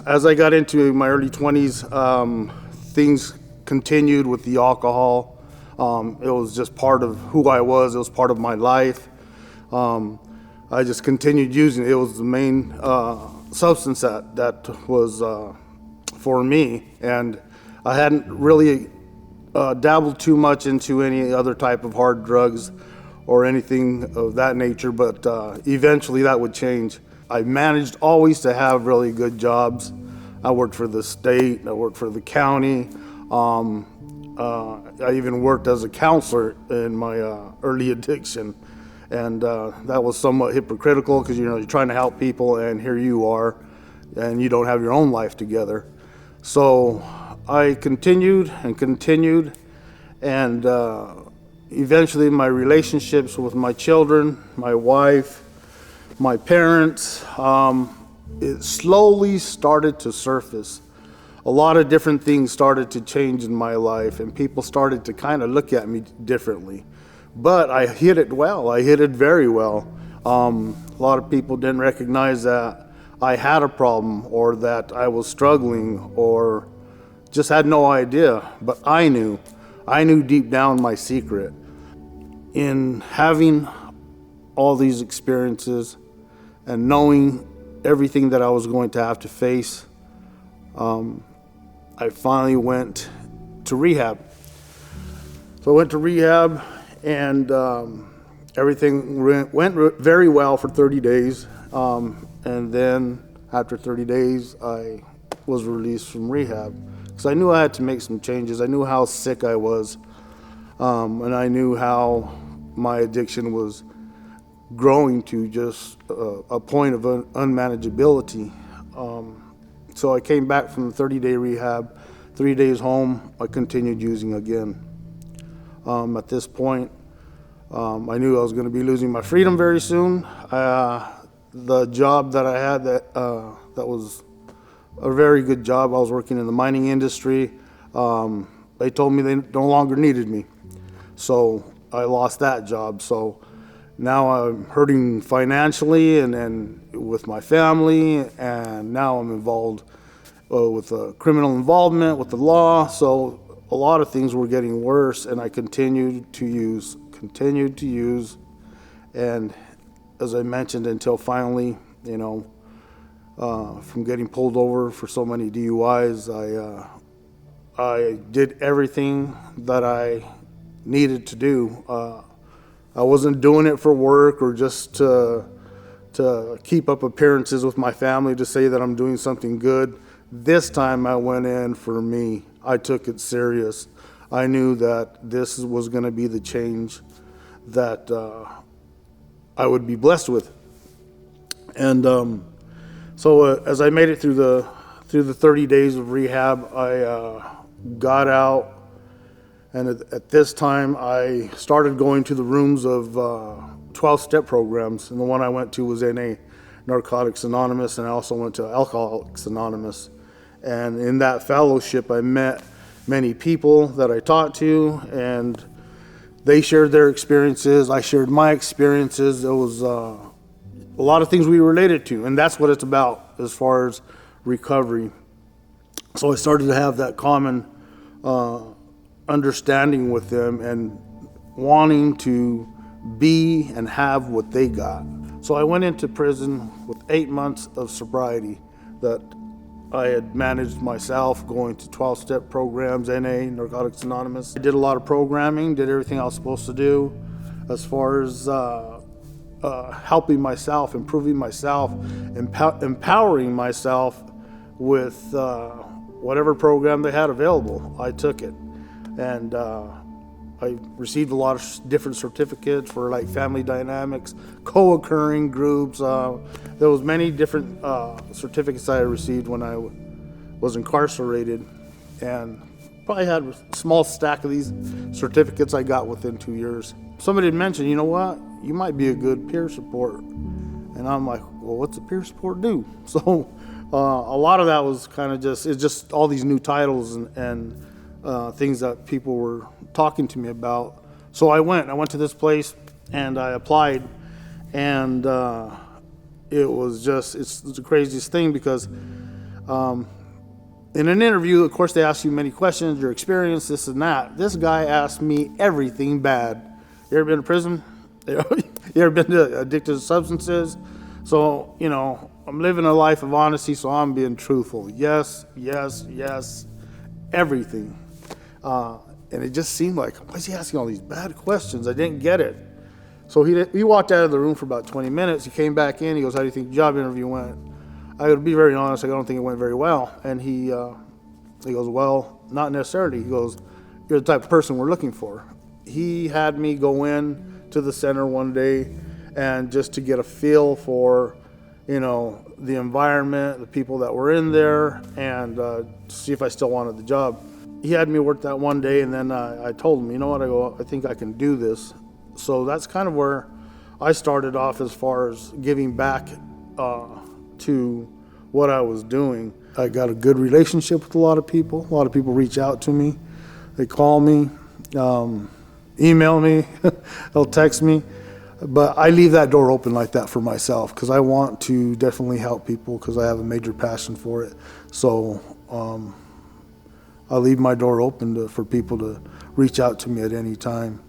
As I got into my early 20s, things continued with the alcohol. It was just part of who I was. It was part of my life. I just continued using it. It was the main substance that was for me. And I hadn't really dabbled too much into any other type of hard drugs or anything of that nature, but eventually that would change. I managed always to have really good jobs. I worked for the state, I worked for the county. I even worked as a counselor in my early addiction. And that was somewhat hypocritical because you're trying to help people, and here you are, and you don't have your own life together. So I continued, and eventually my relationships with my children, my wife, my parents, it slowly started to surface. A lot of different things started to change in my life, and people started to kind of look at me differently. But I hid it well. I hid it very well. A lot of people didn't recognize that I had a problem or that I was struggling or just had no idea. But I knew deep down my secret. In having all these experiences and knowing everything that I was going to have to face, I finally went to rehab. So I went to rehab, and everything went very well for 30 days. And then after 30 days, I was released from rehab because I knew I had to make some changes. I knew how sick I was, and I knew how my addiction was growing to just a point of unmanageability. So I came back from the 30-day rehab, 3 days home, I continued using again. At this point, I knew I was going to be losing my freedom very soon. The job that I had that was a very good job. I was working in the mining industry. They told me they no longer needed me. So I lost that job. So now I'm hurting financially and with my family, and now I'm involved with criminal involvement with the law. So a lot of things were getting worse, and I continued to use, and as I mentioned, until finally, from getting pulled over for so many DUIs, I did everything that I needed to do. I wasn't doing it for work or just to keep up appearances with my family to say that I'm doing something good. This time I went in for me. I took it serious. I knew that this was going to be the change that I would be blessed with. And so as I made it through the 30 days of rehab, I got out. And at this time, I started going to the rooms of 12-step programs. And the one I went to was NA, Narcotics Anonymous, and I also went to Alcoholics Anonymous. And in that fellowship, I met many people that I talked to, and they shared their experiences. I shared my experiences. There was a lot of things we related to, and that's what it's about as far as recovery. So I started to have that common understanding with them and wanting to be and have what they got. So I went into prison with 8 months of sobriety that I had managed myself, going to 12-step programs, NA, Narcotics Anonymous. I did a lot of programming, did everything I was supposed to do as far as helping myself, improving myself, empowering myself with whatever program they had available. I took it. And I received a lot of different certificates for like family dynamics, co-occurring groups. There was many different certificates I received when I was incarcerated, and probably had a small stack of these certificates I got within 2 years. Somebody had mentioned, you know what, you might be a good peer support. And I'm like, well, what's a peer support do? So a lot of that was kind of it's just all these new titles and things that people were talking to me about. So I went to this place and I applied, and it was it's the craziest thing because In an interview, of course, they ask you many questions, your experience, this and that. This guy asked me everything bad. You ever been to prison? You ever been addicted to substances? So, I'm living a life of honesty, so I'm being truthful. Yes, yes, yes, everything. And it just seemed like, why is he asking all these bad questions? I didn't get it. So he walked out of the room for about 20 minutes. He came back in. He goes, how do you think the job interview went? I gotta be very honest, I don't think it went very well. And he goes, well, not necessarily. He goes, you're the type of person we're looking for. He had me go in to the center one day and just to get a feel for, the environment, the people that were in there, and to see if I still wanted the job. He had me work that one day, and then I told him, you know what, I think I can do this. So that's kind of where I started off as far as giving back to what I was doing. I got a good relationship with a lot of people. A lot of people reach out to me. They call me, email me, they'll text me. But I leave that door open like that for myself because I want to definitely help people because I have a major passion for it. So I leave my door open for people to reach out to me at any time.